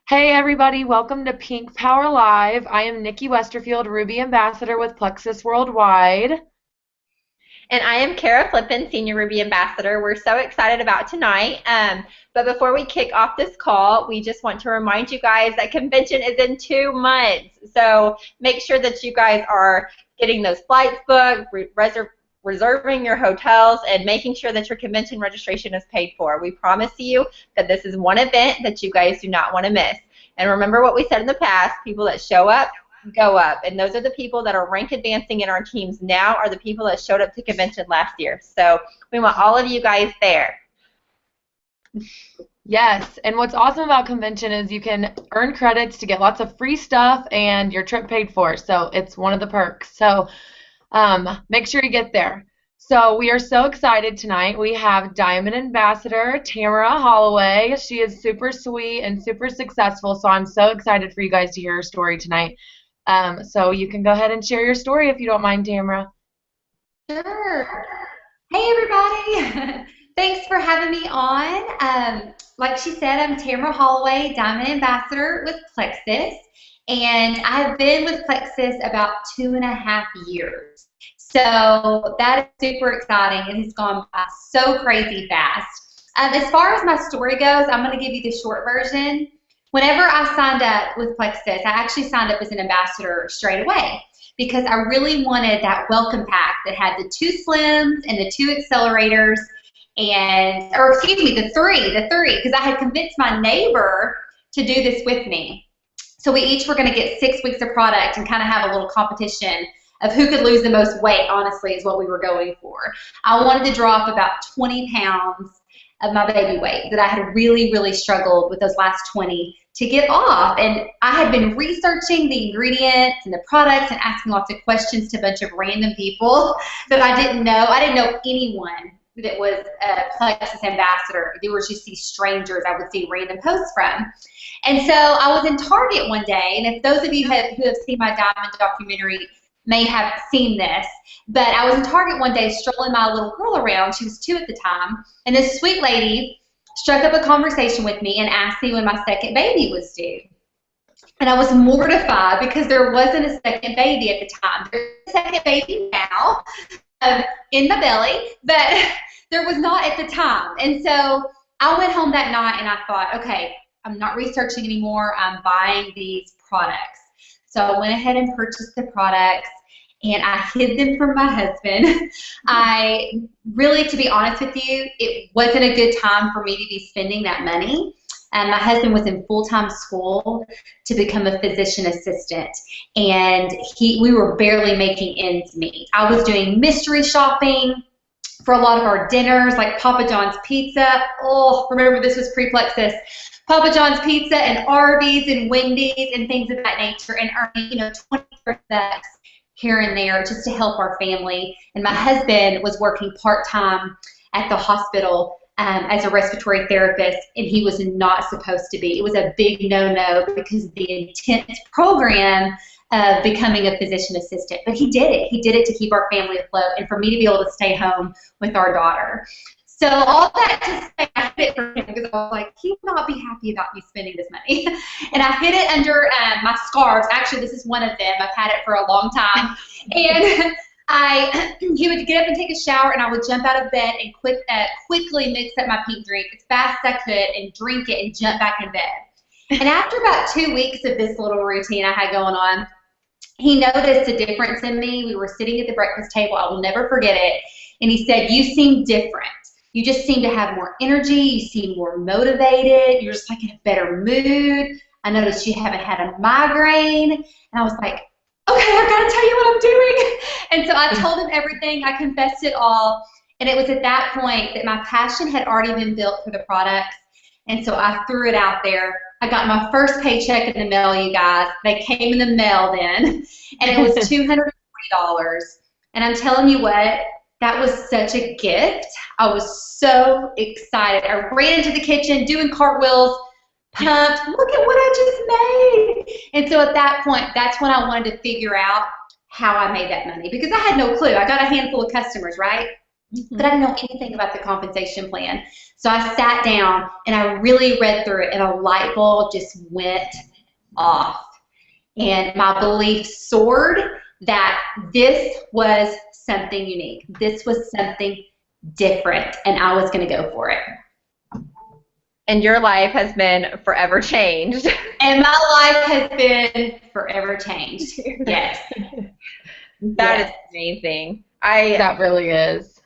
Hey everybody, welcome to Pink Power Live. I am Nikki Westerfield, Ruby Ambassador with Plexus Worldwide. And I am Kara Flippin, Senior Ruby Ambassador. We're so excited about tonight. But before we kick off this call, we just want to remind you guys that convention is in 2 months. So make sure that you guys are getting those flights booked, reserving your hotels, and making sure that your convention registration is paid for. We promise you that this is one event that you guys do not want to miss. And remember what we said in the past, people that show up go up, and those are the people that are rank advancing in our teams now are the people that showed up to convention last year. So we want all of you guys there. Yes, and what's awesome about convention is you can earn credits to get lots of free stuff and your trip paid for. So it's one of the perks. So make sure you get there. So we are so excited tonight. We have Diamond Ambassador Tamara Holloway. She is super sweet and super successful. So I'm so excited for you guys to hear her story tonight. So you can go ahead and share your story if you don't mind, Tamara. Sure. Hey, everybody. Thanks for having me on. Like she said, I'm Tamara Holloway, Diamond Ambassador with Plexus, and I've been with Plexus about 2.5 years. So that is super exciting. It has gone by so crazy fast. As far as my story goes, I'm going to give you the short version. Whenever I signed up with Plexus, I actually signed up as an ambassador straight away because I really wanted that welcome pack that had the 2 slims and the 2 accelerators and, or excuse me, the three, because I had convinced my neighbor to do this with me. So we each were going to get 6 weeks of product and kind of have a little competition of who could lose the most weight, honestly, is what we were going for. I wanted to drop about 20 pounds of my baby weight that I had really, really struggled with those last 20 to get off. And I had been researching the ingredients and the products and asking lots of questions to a bunch of random people that I didn't know. I didn't know anyone that was a Plexus ambassador. They were just these strangers I would see random posts from. And so I was in Target one day, and if those of you who have seen my Diamond documentary may have seen this, but I was in Target one day strolling my little girl around. She was 2 at the time, and this sweet lady struck up a conversation with me and asked me when my second baby was due. And I was mortified because there wasn't a second baby at the time. There's a second baby now in my belly, but there was not at the time. And so I went home that night and I thought, okay, I'm not researching anymore. I'm buying these products. So I went ahead and purchased the products, and I hid them from my husband. I really, to be honest with you, it wasn't a good time for me to be spending that money. My husband was in full-time school to become a physician assistant, and we were barely making ends meet. I was doing mystery shopping for a lot of our dinners, like Papa John's Pizza. Oh, remember this was pre-Plexus. Papa John's Pizza and Arby's and Wendy's and things of that nature, and earning, 20 bucks here and there just to help our family. And my husband was working part-time at the hospital as a respiratory therapist, and he was not supposed to be. It was a big no-no because of the intense program of becoming a physician assistant. But he did it. He did it to keep our family afloat and for me to be able to stay home with our daughter. So all that to say, I hid it from him because I was like, he will not be happy about me spending this money. And I hid it under my scarves. Actually, this is one of them. I've had it for a long time. And he would get up and take a shower, and I would jump out of bed and quickly mix up my pink drink as fast as I could and drink it and jump back in bed. And after about 2 weeks of this little routine I had going on, he noticed a difference in me. We were sitting at the breakfast table. I will never forget it. And he said, "You seem different. You just seem to have more energy. You seem more motivated. You're just like in a better mood. I noticed you haven't had a migraine." And I was like, okay, I've got to tell you what I'm doing. And so I told him everything. I confessed it all. And it was at that point that my passion had already been built for the products. And so I threw it out there. I got my first paycheck in the mail, you guys. They came in the mail then. And it was $240. And I'm telling you what, that was such a gift. I was so excited. I ran into the kitchen doing cartwheels, pumped. Look at what I just made. And so at that point, that's when I wanted to figure out how I made that money because I had no clue. I got a handful of customers, right? but I didn't know anything about the compensation plan. So I sat down and I really read through it, and a light bulb just went off. And my belief soared that this was something unique. This was something different, and I was going to go for it. And your life has been forever changed. And my life has been forever changed. Yes. That is amazing. That really is.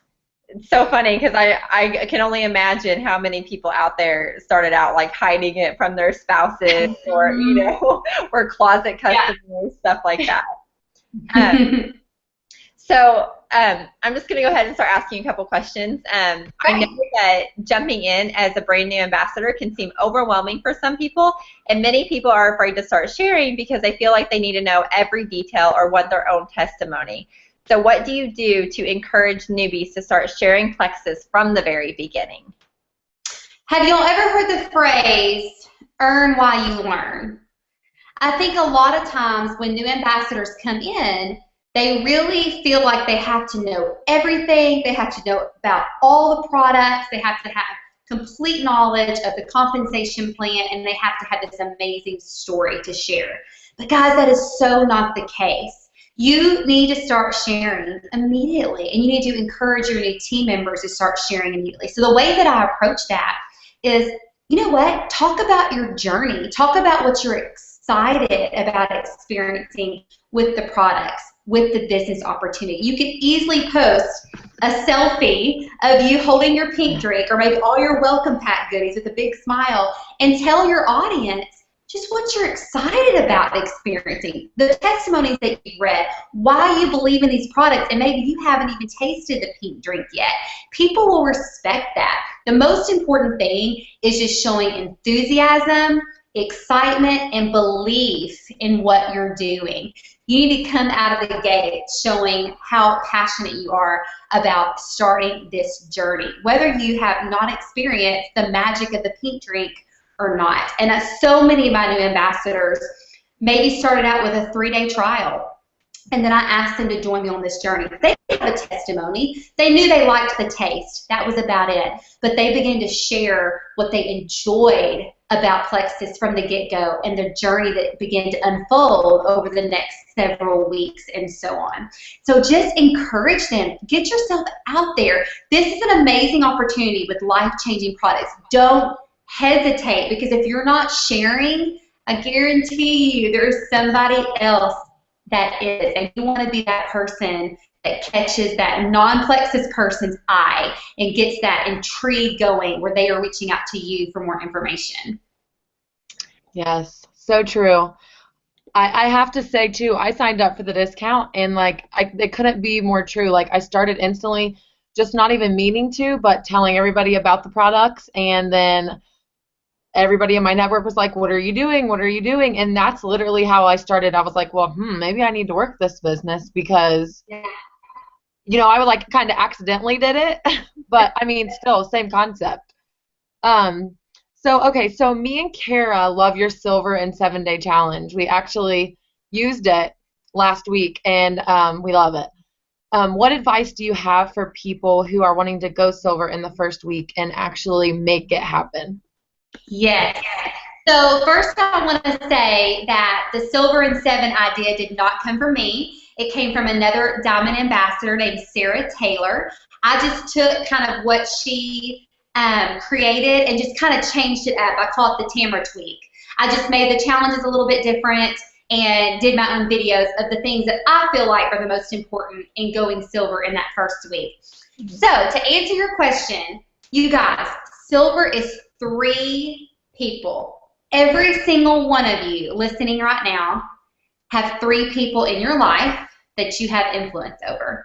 It's so funny because I can only imagine how many people out there started out like hiding it from their spouses or, you know, or closet customers, stuff like that. So I'm just going to go ahead and start asking you a couple questions. I know that jumping in as a brand new ambassador can seem overwhelming for some people, and many people are afraid to start sharing because they feel like they need to know every detail or want their own testimony. So what do you do to encourage newbies to start sharing Plexus from the very beginning? Have y'all ever heard the phrase, earn while you learn? I think a lot of times when new ambassadors come in, they really feel like they have to know everything. They have to know about all the products. They have to have complete knowledge of the compensation plan, and they have to have this amazing story to share. But guys, that is so not the case. You need to start sharing immediately, and you need to encourage your new team members to start sharing immediately. So the way that I approach that is, you know what? Talk about your journey. Talk about what you're excited about experiencing with the products, with the business opportunity. You can easily post a selfie of you holding your pink drink or maybe all your welcome pack goodies with a big smile and tell your audience just what you're excited about experiencing, the testimonies that you've read, why you believe in these products, and maybe you haven't even tasted the pink drink yet. People will respect that. The most important thing is just showing enthusiasm, excitement, and belief in what you're doing. You need to come out of the gate showing how passionate you are about starting this journey, whether you have not experienced the magic of the pink drink or not. And so many of my new ambassadors maybe started out with a 3-day trial, and then I asked them to join me on this journey. They have a testimony. They knew they liked the taste. That was about it. But they began to share what they enjoyed about Plexus from the get-go and the journey that began to unfold over the next several weeks and so on. So just encourage them. Get yourself out there. This is an amazing opportunity with life-changing products. Don't hesitate, because if you're not sharing, I guarantee you there's somebody else that is, and you want to be that person that catches that non-Plexus person's eye and gets that intrigue going where they are reaching out to you for more information. Yes, so true. I have to say too, I signed up for the discount, and like it couldn't be more true. Like I started instantly, just not even meaning to, but telling everybody about the products, and then everybody in my network was like, what are you doing? What are you doing? And that's literally how I started. I was like, well, maybe I need to work this business because, you know, I would like kind of accidentally did it, but I mean, still same concept. So me and Kara love your silver and 7-day challenge. We actually used it last week, and we love it. What advice do you have for people who are wanting to go silver in the first week and actually make it happen? Yes. So first I want to say that the Silver and 7 idea did not come from me. It came from another Diamond Ambassador named Sarah Taylor. I just took kind of what she created and just kind of changed it up. I call it the Tamara tweak. I just made the challenges a little bit different and did my own videos of the things that I feel like are the most important in going silver in that first week. So to answer your question, you guys, silver is 3 people. Every single one of you listening right now have 3 people in your life that you have influence over.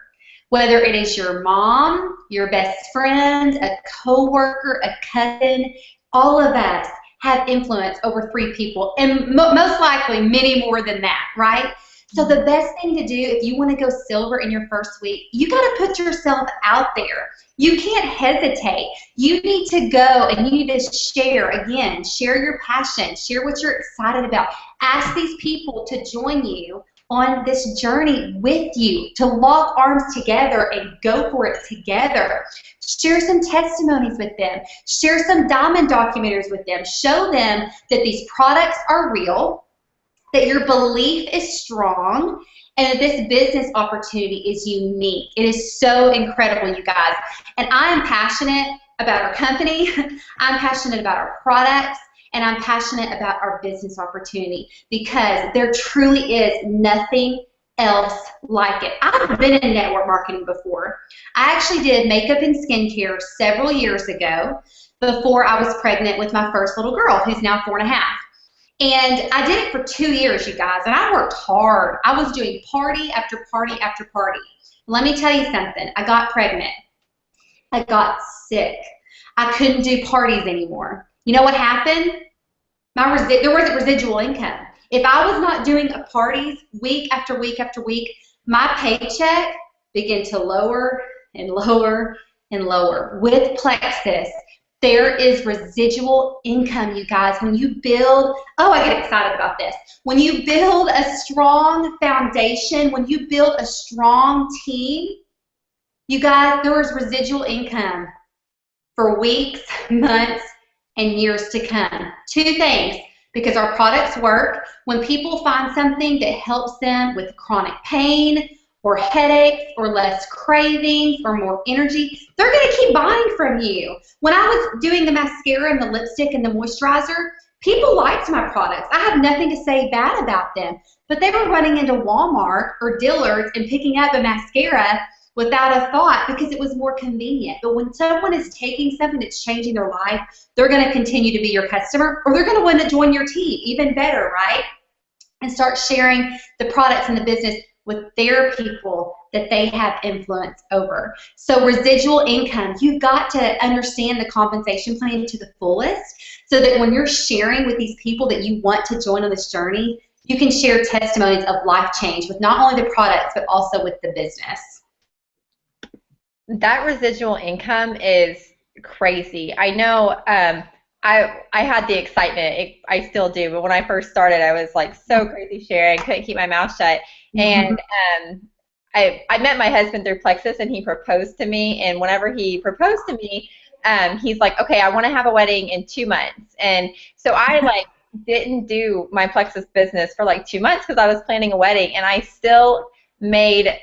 Whether it is your mom, your best friend, a coworker, a cousin, all of us have influence over 3 people, and most likely many more than that, right? So the best thing to do if you want to go silver in your first week, you got to put yourself out there. You can't hesitate. You need to go and you need to share. Again, share your passion. Share what you're excited about. Ask these people to join you on this journey with you, to lock arms together and go for it together. Share some testimonies with them. Share some diamond documentaries with them. Show them that these products are real, that your belief is strong, and that this business opportunity is unique. It is so incredible, you guys. And I am passionate about our company. I'm passionate about our products. And I'm passionate about our business opportunity because there truly is nothing else like it. I've been in network marketing before. I actually did makeup and skincare several years ago before I was pregnant with my first little girl, who's now 4 and a half. And I did it for 2 years, you guys, and I worked hard. I was doing party after party after party. Let me tell you something. I got pregnant. I got sick. I couldn't do parties anymore. You know what happened? There wasn't residual income. If I was not doing parties week after week after week, my paycheck began to lower and lower and lower. With Plexus, there is residual income, you guys. When you build, I get excited about this. When you build a strong foundation, when you build a strong team, you guys, there is residual income for weeks, months, and years to come. 2 things, because our products work. When people find something that helps them with chronic pain or headaches or less cravings or more energy, they're going to keep buying from you. When I was doing the mascara and the lipstick and the moisturizer, people liked my products. I have nothing to say bad about them, but they were running into Walmart or Dillard's and picking up a mascara without a thought because it was more convenient. But when someone is taking something that's changing their life, they're going to continue to be your customer, or they're going to want to join your team. Even better, right? And start sharing the products and the business with their people that they have influence over. So residual income, you've got to understand the compensation plan to the fullest so that when you're sharing with these people that you want to join on this journey, you can share testimonies of life change with not only the products, but also with the business. That residual income is crazy. I know I had the excitement. I still do, but when I first started, I was like so crazy sharing, couldn't keep my mouth shut. And I met my husband through Plexus, and he proposed to me. And whenever he proposed to me, he's like, okay, I want to have a wedding in 2 months. And so I didn't do my Plexus business for 2 months because I was planning a wedding, and I still made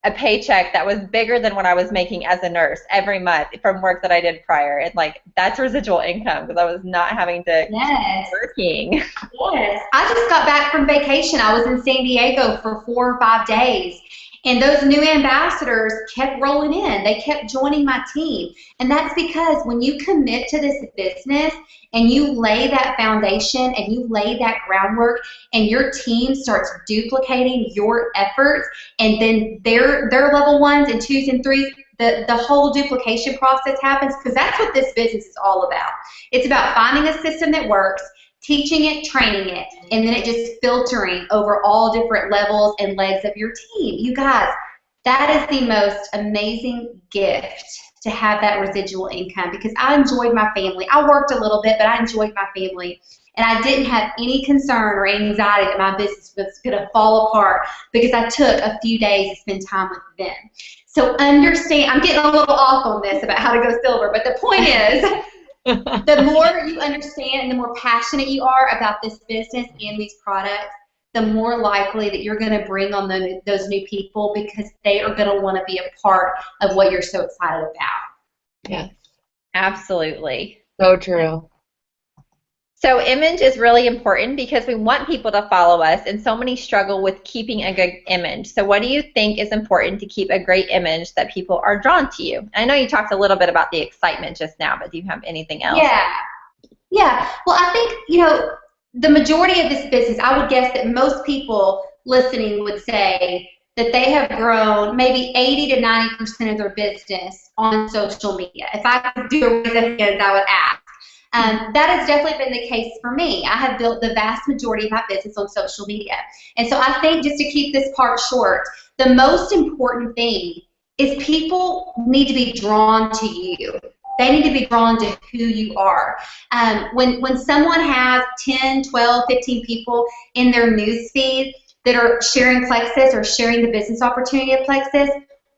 a paycheck that was bigger than what I was making as a nurse every month from work that I did prior. And that's residual income because I was not having to keep working. Yes. I just got back from vacation. I was in San Diego for 4 or 5 days. And those new ambassadors kept rolling in. They kept joining my team. And that's because when you commit to this business and you lay that foundation and you lay that groundwork and your team starts duplicating your efforts, and then their level 1s and 2s and 3s, the whole duplication process happens, because that's what this business is all about. It's about finding a system that works, teaching it, training it, and then it just filtering over all different levels and legs of your team. You guys, that is the most amazing gift, to have that residual income, because I enjoyed my family. I worked a little bit, but I enjoyed my family, and I didn't have any concern or anxiety that my business was going to fall apart because I took a few days to spend time with them. So understand, I'm getting a little off on this about how to go silver, but the point is, the more you understand and the more passionate you are about this business and these products, the more likely that you're going to bring on those new people, because they are going to want to be a part of what you're so excited about. Yes. Absolutely. So true. So image is really important because we want people to follow us, and so many struggle with keeping a good image. So what do you think is important to keep a great image that people are drawn to you? I know you talked a little bit about the excitement just now, but do you have anything else? Yeah. Well, I think, the majority of this business, I would guess that most people listening would say that they have grown maybe 80 to 90% of their business on social media. If I could do a raise of hands, I would ask. That has definitely been the case for me. I have built the vast majority of my business on social media. And so I think, just to keep this part short, the most important thing is people need to be drawn to you. They need to be drawn to who you are. When someone has 10, 12, 15 people in their news feed, that are sharing Plexus or sharing the business opportunity of Plexus,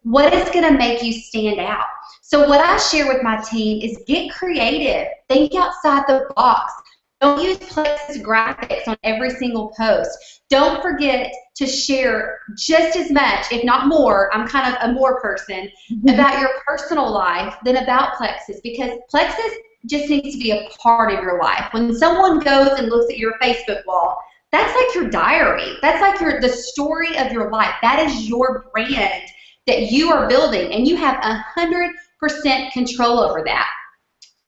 what is going to make you stand out? So what I share with my team is get creative. Think outside the box. Don't use Plexus graphics on every single post. Don't forget to share just as much, if not more, I'm kind of a more person, about your personal life than about Plexus, because Plexus just needs to be a part of your life. When someone goes and looks at your Facebook wall, that's like your diary. That's like the story of your life. That is your brand that you are building, and you have 100% control over that.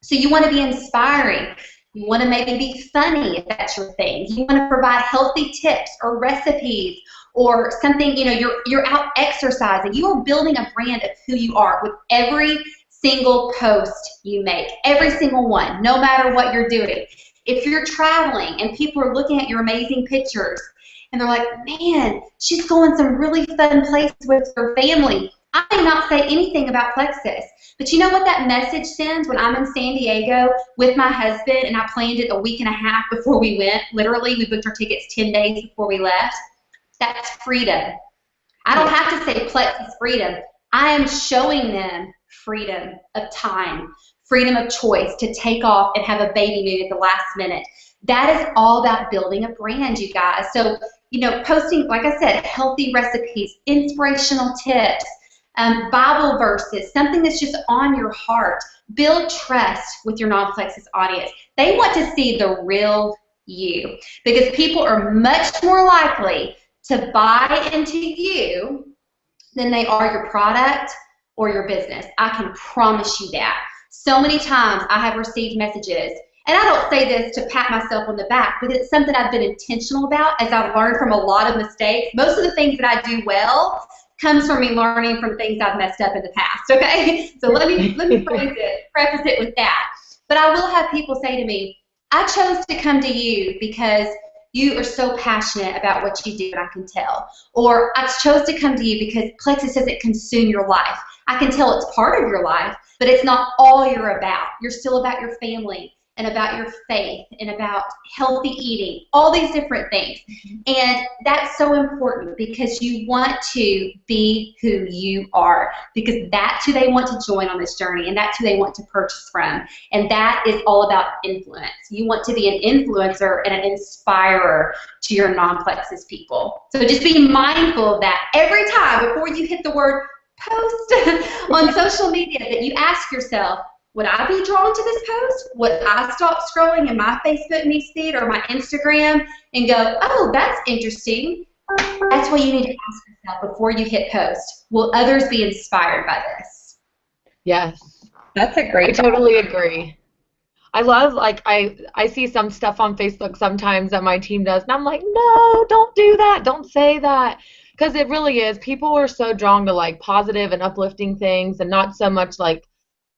So you want to be inspiring. You want to maybe be funny if that's your thing. You want to provide healthy tips or recipes or something, you're out exercising. You are building a brand of who you are with every single post you make, every single one, no matter what you're doing. If you're traveling and people are looking at your amazing pictures and they're like, man, she's going some really fun places with her family, I may not say anything about Plexus, but you know what that message sends when I'm in San Diego with my husband and I planned it a week and a half before we went? Literally, we booked our tickets 10 days before we left. That's freedom. I don't have to say Plexus freedom. I am showing them freedom of time, freedom of choice to take off and have a baby mood at the last minute. That is all about building a brand, you guys. So, posting, like I said, healthy recipes, inspirational tips, Bible verses, something that's just on your heart. Build trust with your non-Plexus audience. They want to see the real you, because people are much more likely to buy into you than they are your product or your business. I can promise you that. So many times I have received messages, and I don't say this to pat myself on the back, but it's something I've been intentional about as I've learned from a lot of mistakes. Most of the things that I do well comes from me learning from things I've messed up in the past, okay? So let me preface it with that. But I will have people say to me, I chose to come to you because you are so passionate about what you do, and I can tell. Or I chose to come to you because Plexus doesn't consume your life. I can tell it's part of your life, but it's not all you're about. You're still about your family and about your faith and about healthy eating, all these different things. And that's so important because you want to be who you are, because that's who they want to join on this journey, and that's who they want to purchase from. And that is all about influence. You want to be an influencer and an inspirer to your non-Plexus people. So just be mindful of that every time before you hit the word post on social media, that you ask yourself, would I be drawn to this post? Would I stop scrolling in my Facebook newsfeed or my Instagram and go, oh, that's interesting? That's what you need to ask yourself before you hit post. Will others be inspired by this? Yes. That's a great I totally agree. I love, I see some stuff on Facebook sometimes that my team does, and I'm like, no, don't do that. Don't say that. Because it really is. People are so drawn to, positive and uplifting things and not so much,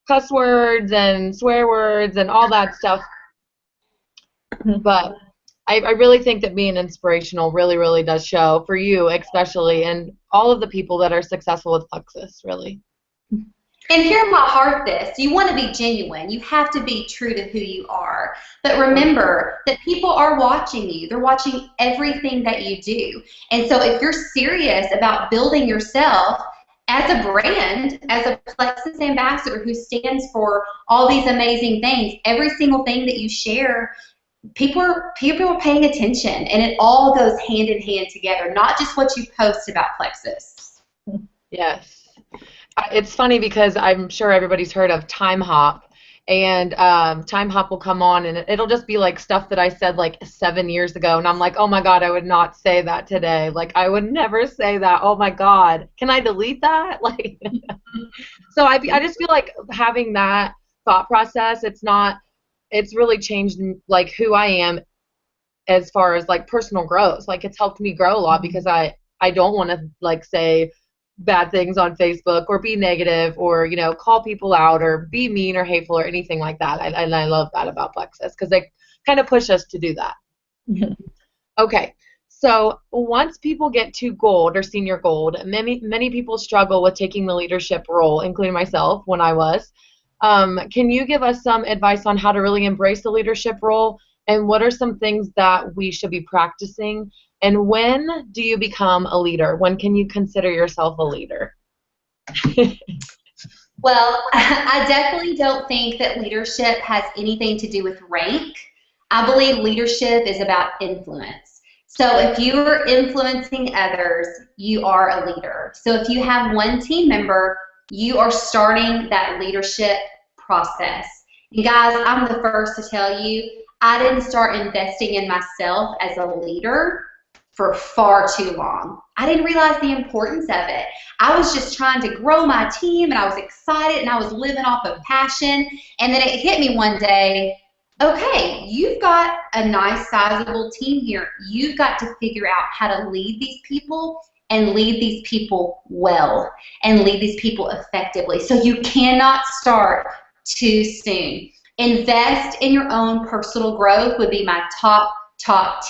cuss words and swear words and all that stuff. But I really think that being inspirational really, really does show, for you especially, and all of the people that are successful with Plexus, really. And hear my heart this. You want to be genuine. You have to be true to who you are. But remember that people are watching you. They're watching everything that you do. And so if you're serious about building yourself as a brand, as a Plexus ambassador who stands for all these amazing things, every single thing that you share, people are paying attention, and it all goes hand in hand together, not just what you post about Plexus. Yes. It's funny because I'm sure everybody's heard of Time Hop, and Time Hop will come on, and it'll just be stuff that I said 7 years ago, and I'm like, oh my God, I would not say that today. I would never say that. Oh my God, can I delete that? So I just feel like having that thought process, it's really changed who I am as far as personal growth. It's helped me grow a lot because I don't want to say bad things on Facebook or be negative or call people out or be mean or hateful or anything like that. And I love that about Plexus because they kind of push us to do that. Okay, so once people get to gold or senior gold, many people struggle with taking the leadership role, including myself when I was. Can you give us some advice on how to really embrace the leadership role, and what are some things that we should be practicing And when do you become a leader? When can you consider yourself a leader? Well, I definitely don't think that leadership has anything to do with rank. I believe leadership is about influence. So if you're influencing others, you are a leader. So if you have one team member, you are starting that leadership process. And guys, I'm the first to tell you, I didn't start investing in myself as a leader for far too long. I didn't realize the importance of it. I was just trying to grow my team, and I was excited, and I was living off of passion. And then it hit me one day, okay, you've got a nice sizable team here. You've got to figure out how to lead these people and lead these people well and lead these people effectively. So you cannot start too soon. Invest in your own personal growth would be my top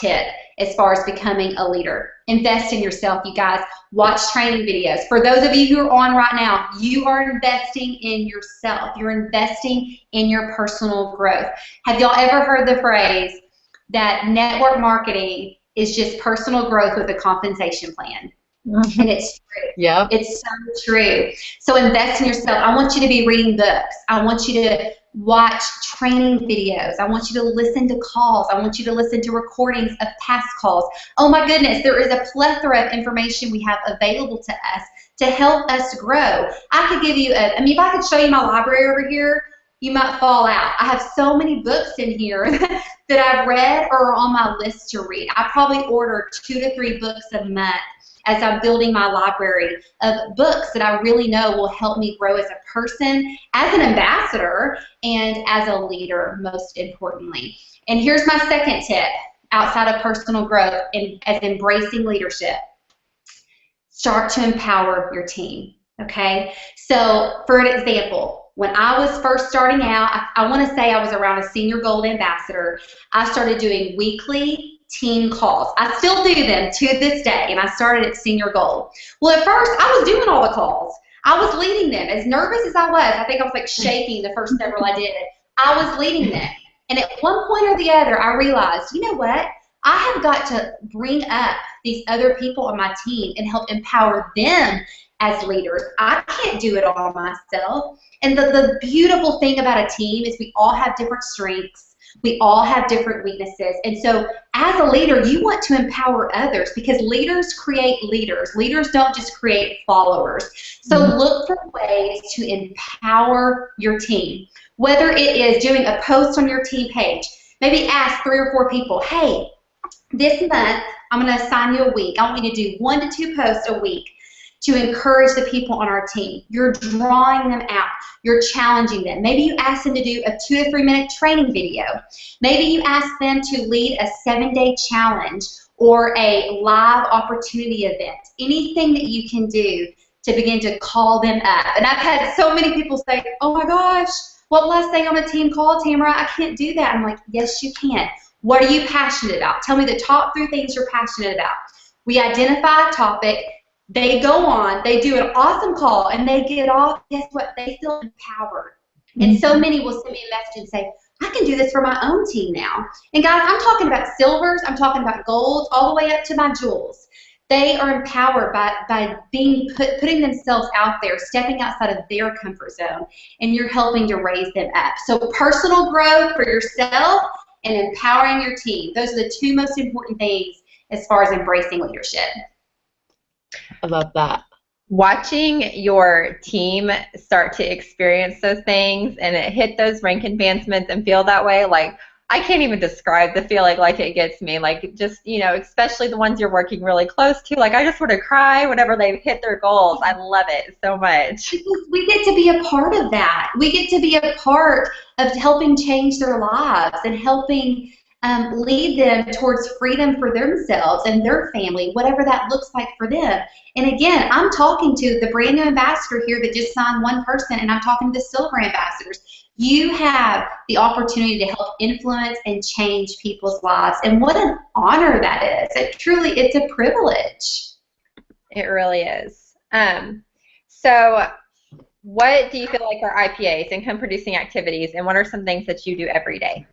tip as far as becoming a leader. Invest in yourself, you guys. Watch training videos. For those of you who are on right now, you are investing in yourself. You're investing in your personal growth. Have y'all ever heard the phrase that network marketing is just personal growth with a compensation plan? Mm-hmm. And it's true. Yeah. It's so true. So invest in yourself. I want you to be reading books. I want you to watch training videos. I want you to listen to calls. I want you to listen to recordings of past calls. Oh my goodness, there is a plethora of information we have available to us to help us grow. I could give you if I could show you my library over here, you might fall out. I have so many books in here that I've read or are on my list to read. I probably order 2 to 3 books a month as I'm building my library of books that I really know will help me grow as a person, as an ambassador, and as a leader, most importantly. And here's my second tip outside of personal growth and as embracing leadership. Start to empower your team, okay? So for an example, when I was first starting out, I want to say I was around a senior gold ambassador, I started doing weekly team calls. I still do them to this day, and I started at senior gold. Well, at first, I was doing all the calls. I was leading them. As nervous as I was, I think I was like shaking the first several I did. I was leading them. And at one point or the other, I realized, you know what? I have got to bring up these other people on my team and help empower them as leaders. I can't do it all myself. And the beautiful thing about a team is we all have different strengths. We all have different weaknesses. And so as a leader, you want to empower others because leaders create leaders. Leaders don't just create followers. So look for ways to empower your team. Whether it is doing a post on your team page, maybe ask 3 or 4 people, hey, this month I'm going to assign you a week. I want you to do 1 to 2 posts a week to encourage the people on our team. You're drawing them out. You're challenging them. Maybe you ask them to do a 2 to 3 minute training video. Maybe you ask them to lead a 7-day challenge or a live opportunity event. Anything that you can do to begin to call them up. And I've had so many people say, oh my gosh, what will I say on a team call, Tamara? I can't do that. I'm like, yes, you can. What are you passionate about? Tell me the top 3 things you're passionate about. We identify a topic. They go on, they do an awesome call, and they get off. Guess what? They feel empowered. And so many will send me a message and say, I can do this for my own team now. And guys, I'm talking about silvers, I'm talking about golds, all the way up to my jewels. They are empowered by being putting themselves out there, stepping outside of their comfort zone, and you're helping to raise them up. So personal growth for yourself and empowering your team. Those are the 2 most important things as far as embracing leadership. I love that. Watching your team start to experience those things and hit those rank advancements and feel that way, like, I can't even describe the feeling like it gets me. Like, just, you know, especially the ones you're working really close to. Like, I just want to cry whenever they've hit their goals. I love it so much. Because we get to be a part of that. We get to be a part of helping change their lives and helping lead them towards freedom for themselves and their family, whatever that looks like for them. And again, I'm talking to the brand new ambassador here that just signed 1 person, and I'm talking to the silver ambassadors. You have the opportunity to help influence and change people's lives, and what an honor that is. It's a privilege. It really is. So what do you feel like are IPAs, income producing activities, and what are some things that you do every day?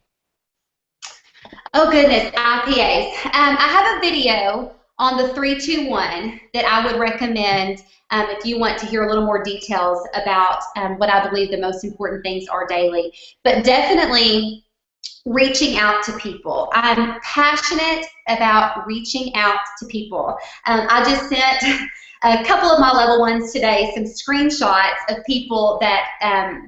Oh goodness, IPAs. I have a video on the 321 that I would recommend if you want to hear a little more details about what I believe the most important things are daily. But definitely reaching out to people. I'm passionate about reaching out to people. I just sent a couple of my level ones today some screenshots of people that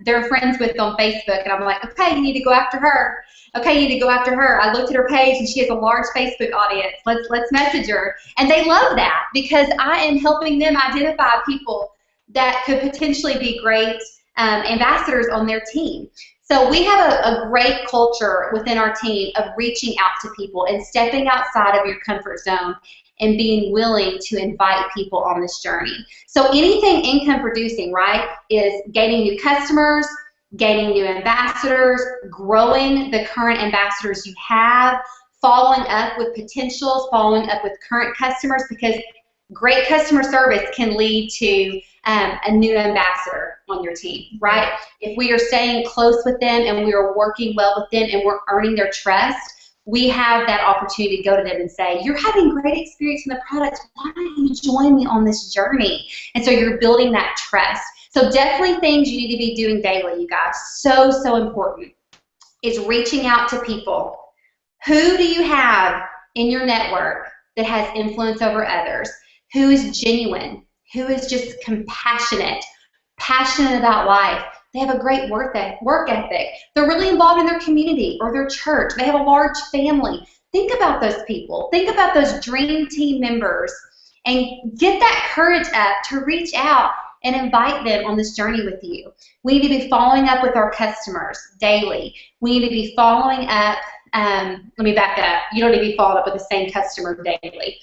they're friends with on Facebook, and I'm like, okay, you need to go after her. Okay, you need to go after her. I looked at her page, and she has a large Facebook audience. Let's message her. And they love that because I am helping them identify people that could potentially be great ambassadors on their team. So we have a great culture within our team of reaching out to people and stepping outside of your comfort zone and being willing to invite people on this journey. So anything income producing, right, is gaining new customers, gaining new ambassadors, growing the current ambassadors you have, following up with potentials, following up with current customers, because great customer service can lead to a new ambassador on your team, right? If we are staying close with them and we are working well with them and we're earning their trust, we have that opportunity to go to them and say, you're having great experience in the products. Why don't you join me on this journey? And so you're building that trust. So definitely things you need to be doing daily, you guys. So, so important is reaching out to people. Who do you have in your network that has influence over others? Who is genuine? Who is just compassionate, passionate about life? They have a great work ethic. They're really involved in their community or their church. They have a large family. Think about those people. Think about those dream team members and get that courage up to reach out and invite them on this journey with you. We need to be following up with our customers daily. We need to be following up. Let me back up. You don't need to be following up with the same customer daily.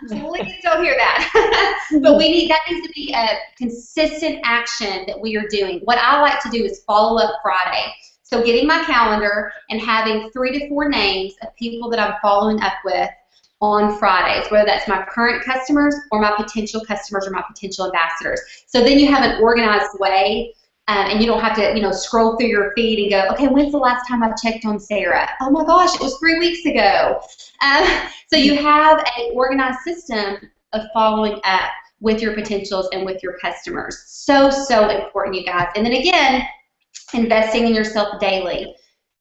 Please don't hear that. But that needs to be a consistent action that we are doing. What I like to do is follow up Friday. So getting my calendar and having 3 to 4 names of people that I'm following up with on Fridays, whether that's my current customers or my potential customers or my potential ambassadors. So then you have an organized way. And you don't have to, scroll through your feed and go, okay, when's the last time I checked on Sarah? Oh my gosh, it was 3 weeks ago. So you have an organized system of following up with your potentials and with your customers. So, so important, you guys. And then again, investing in yourself daily.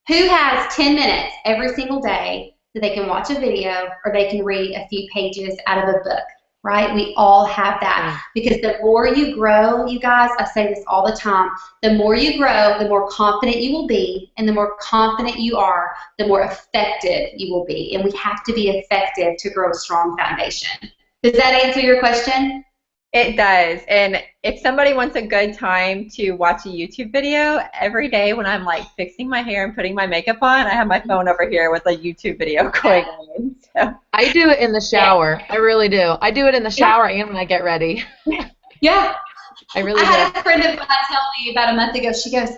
Who has 10 minutes every single day that they can watch a video or they can read a few pages out of a book? Right? We all have that because the more you grow, you guys, I say this all the time, the more you grow, the more confident you will be, and the more confident you are, the more effective you will be. And we have to be effective to grow a strong foundation. Does that answer your question? It does. And if somebody wants a good time to watch a YouTube video, every day when I'm like fixing my hair and putting my makeup on, I have my phone over here with a YouTube video going on. So. I do it in the shower. I really do. I do it in the shower and when I get ready. Yeah. I really do. I had a friend of mine tell me about a month ago, she goes,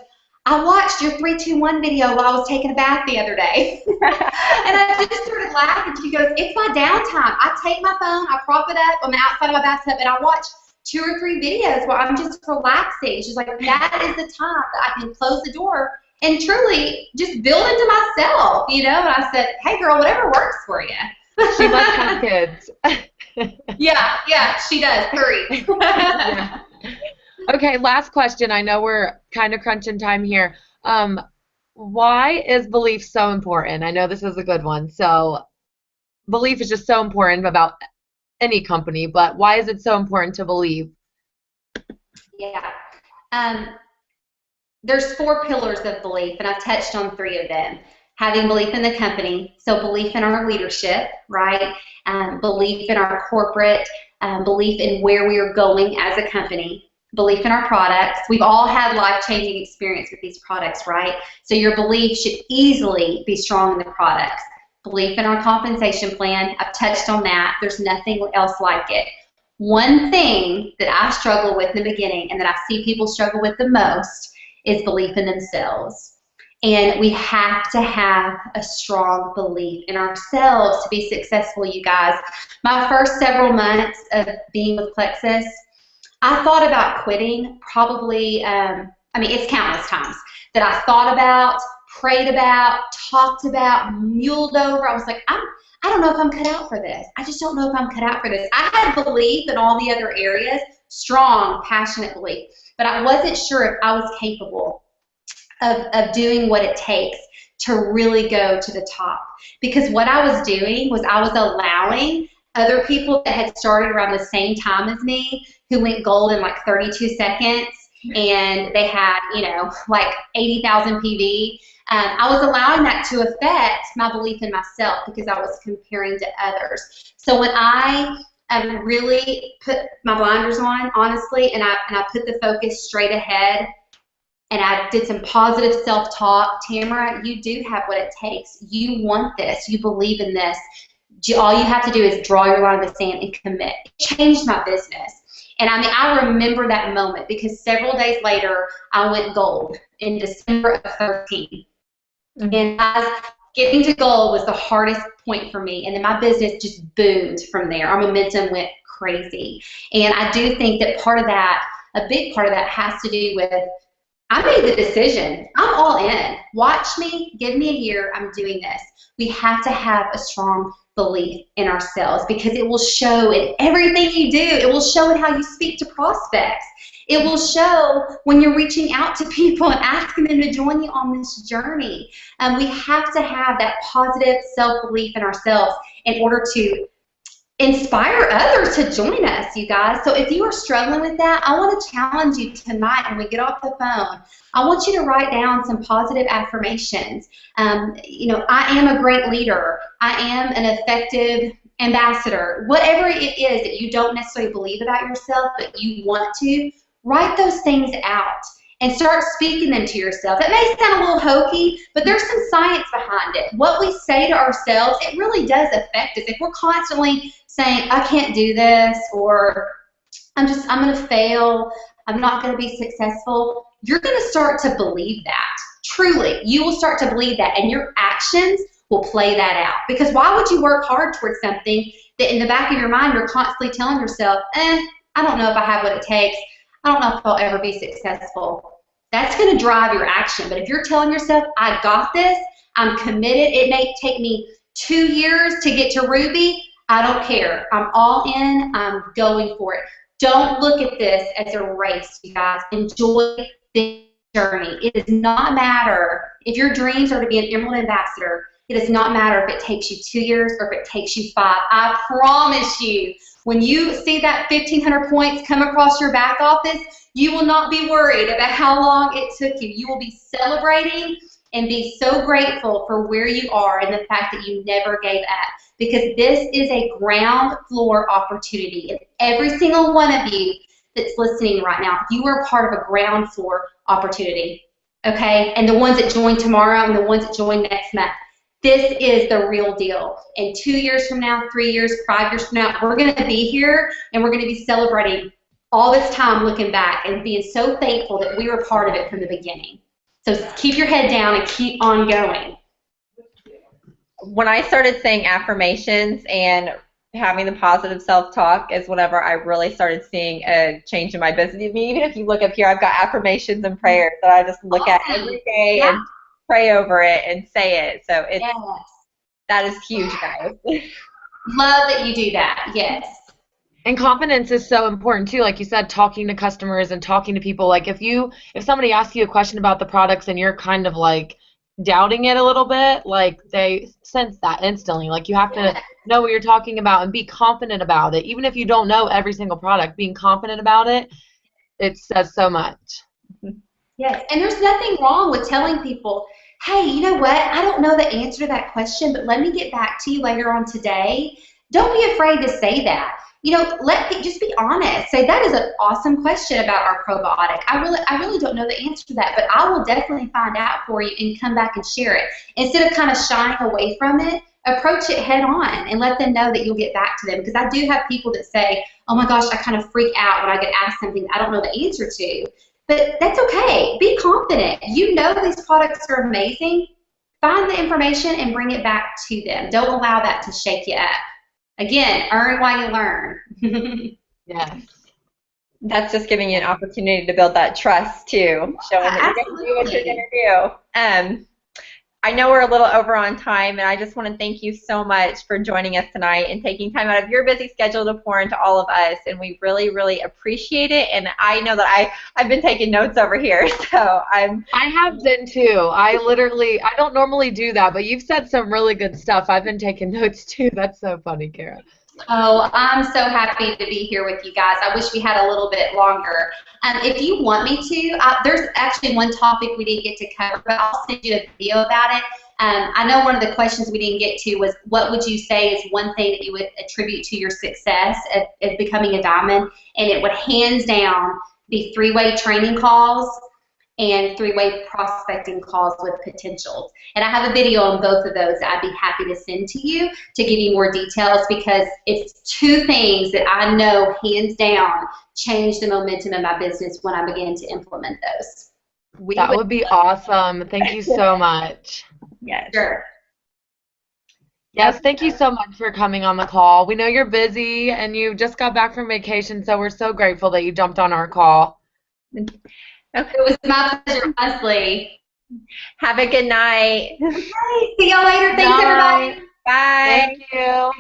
I watched your 3-2-1 video while I was taking a bath the other day. And I just started laughing. She goes, it's my downtime. I take my phone, I prop it up on the outside of my bathtub, and I watch 2 or 3 videos while I'm just relaxing. She's like, that is the time that I can close the door and truly just build into myself, And I said, hey, girl, whatever works for you. She must have kids. Yeah, she does. 3. Yeah. Okay, last question. I know we're kind of crunching time here. Why is belief so important? I know this is a good one. So belief is just so important about any company, but why is it so important to believe? Yeah. There's 4 pillars of belief, and I've touched on 3 of them. Having belief in the company, so belief in our leadership, right? Belief in our corporate, belief in where we are going as a company. Belief in our products. We've all had life-changing experience with these products, right? So your belief should easily be strong in the products. Belief in our compensation plan. I've touched on that. There's nothing else like it. One thing that I struggle with in the beginning and that I see people struggle with the most is belief in themselves. And we have to have a strong belief in ourselves to be successful, you guys. My first several months of being with Plexus, I thought about quitting probably, it's countless times that I thought about prayed about, talked about, muled over. I was like, I don't know if I'm cut out for this. I just don't know if I'm cut out for this. I had belief in all the other areas, strong, passionate belief, but I wasn't sure if I was capable of doing what it takes to really go to the top. Because what I was doing was I was allowing other people that had started around the same time as me, who went gold in like 32 seconds, and they had, you know, like 80,000 PV. I was allowing that to affect my belief in myself because I was comparing to others. So when I really put my blinders on, honestly, and I put the focus straight ahead, and I did some positive self-talk. Tamara, you do have what it takes. You want this. You believe in this. All you have to do is draw your line in the sand and commit. It changed my business. And I mean, I remember that moment because several days later, I went gold in December of 13. Mm-hmm. And getting to gold was the hardest point for me. And then my business just boomed from there. Our momentum went crazy. And I do think that part of that, a big part of that has to do with I made the decision. I'm all in. Watch me. Give me a year. I'm doing this. We have to have a strong belief in ourselves because it will show in everything you do. It will show in how you speak to prospects. It will show when you're reaching out to people and asking them to join you on this journey. We have to have that positive self-belief in ourselves in order to inspire others to join us, you guys. So if you are struggling with that, I want to challenge you tonight when we get off the phone. I want you to write down some positive affirmations. You know, I am a great leader. I am an effective ambassador. Whatever it is that you don't necessarily believe about yourself, but you want to, write those things out and start speaking them to yourself. It may sound a little hokey, but there's some science behind it. What we say to ourselves, it really does affect us. If we're constantly saying, I can't do this, or I'm going to fail, I'm not going to be successful, you're going to start to believe that. Truly, you will start to believe that, and your actions will play that out. Because why would you work hard towards something that in the back of your mind you're constantly telling yourself, I don't know if I have what it takes, I don't know if I'll ever be successful. That's going to drive your action. But if you're telling yourself, I got this, I'm committed, it may take me 2 years to get to Ruby, I don't care. I'm all in, I'm going for it. Don't look at this as a race, you guys. Enjoy this journey. It does not matter if your dreams are to be an Emerald Ambassador. It does not matter if it takes you 2 years or if it takes you 5. I promise you, when you see that 1,500 points come across your back office, you will not be worried about how long it took you. You will be celebrating and be so grateful for where you are and the fact that you never gave up. Because this is a ground floor opportunity. And every single one of you that's listening right now, you are part of a ground floor opportunity. Okay? And the ones that join tomorrow and the ones that join next month. This is the real deal. And 2 years from now, 3 years, 5 years from now, we're going to be here and we're going to be celebrating all this time looking back and being so thankful that we were part of it from the beginning. So keep your head down and keep on going. When I started saying affirmations and having the positive self-talk is whenever I really started seeing a change in my business. I mean, even if you look up here, I've got affirmations and prayers that I just look at every day and pray over it and say it. So it's that is huge, guys. Love that you do that. Yes. And confidence is so important too. Like you said, talking to customers and talking to people. Like if somebody asks you a question about the products and you're kind of like doubting it a little bit, like they sense that instantly. Like you have to know what you're talking about and be confident about it. Even if you don't know every single product, being confident about it, it says so much. Yes, and there's nothing wrong with telling people, hey, you know what? I don't know the answer to that question, but let me get back to you later on today. Don't be afraid to say that. You know, just be honest. Say that is an awesome question about our probiotic. I really don't know the answer to that, but I will definitely find out for you and come back and share it. Instead of kind of shying away from it, approach it head on and let them know that you'll get back to them. Because I do have people that say, oh my gosh, I kind of freak out when I get asked something I don't know the answer to. But that's okay. Be confident. You know these products are amazing. Find the information and bring it back to them. Don't allow that to shake you up. Again, earn while you learn. Yes. That's just giving you an opportunity to build that trust too, showing that you're going to do what you're going to do. I know we're a little over on time, and I just want to thank you so much for joining us tonight and taking time out of your busy schedule to pour into all of us, and we really, really appreciate it. And I know that I've been taking notes over here, so I have been too. I don't normally do that, but you've said some really good stuff. I've been taking notes too. That's so funny, Kara. Oh, I'm so happy to be here with you guys. I wish we had a little bit longer. If you want me to, there's actually one topic we didn't get to cover, but I'll send you a video about it. I know one of the questions we didn't get to was, what would you say is one thing that you would attribute to your success at becoming a diamond? And it would hands down be three-way training calls and three-way prospecting calls with potentials. And I have a video on both of those that I'd be happy to send to you to give you more details, because it's two things that I know hands down changed the momentum in my business when I began to implement those. That would be awesome. Thank you so much. Yes. Sure. Yes, thank you so much for coming on the call. We know you're busy and you just got back from vacation, so we're so grateful that you jumped on our call. Okay. It was my pleasure, Leslie. Have a good night. See y'all later. Thanks, everybody. Bye. Thank you.